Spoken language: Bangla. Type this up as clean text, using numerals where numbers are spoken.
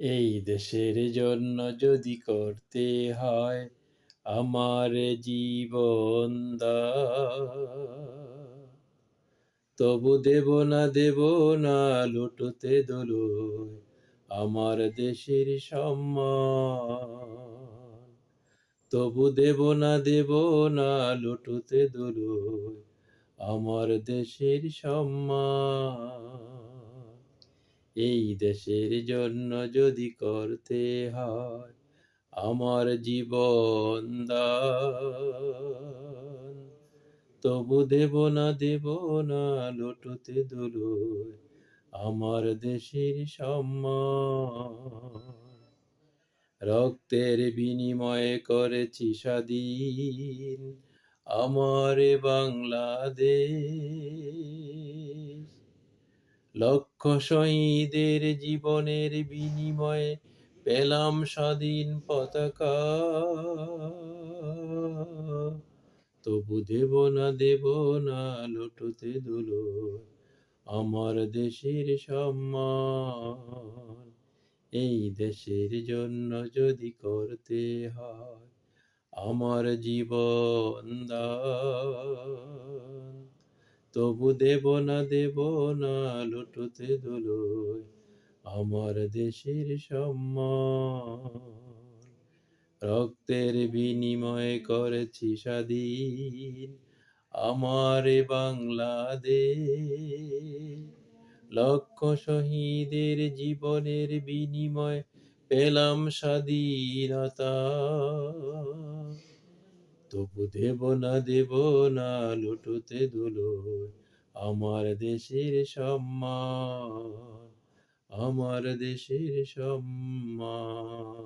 এই দেশের জন্য যদি করতে হয় আমার জীবন দান, তবু দেব না লুটোতে দোলই আমার দেশের সম্মান। তবু দেব না লুটোতে দোলই আমার দেশের সম্মান। এই দেশের জন্য যদি করতে হয় আমার জীবন দান, তবু দেব না লুটোতে দোলই আমার দেশের সম্মান। রক্তের বিনিময়ে করেছি স্বাধীন আমার এ বাংলাদেশ। লক্ষ শহীদের জীবনের বিনিময়ে পেলাম স্বাধীন পতাকা। তবু দেব না লুটোতে দোলই আমার দেশের সম্মান। এই দেশের জন্য যদি করতে হয় আমার জীবন দান, তবু দেব না লুটোতে দোলই আমার দেশের সম্মান। রক্তের বিনিময়ে করেছি স্বাধীন আমার এ বাংলাদেশ। লক্ষ শহীদের জীবনের বিনিময়ে পেলাম স্বাধীনতা। তবু দেব না লুটোতে দোলই আমার দেশের সম্মান, আমার দেশের সম্মান।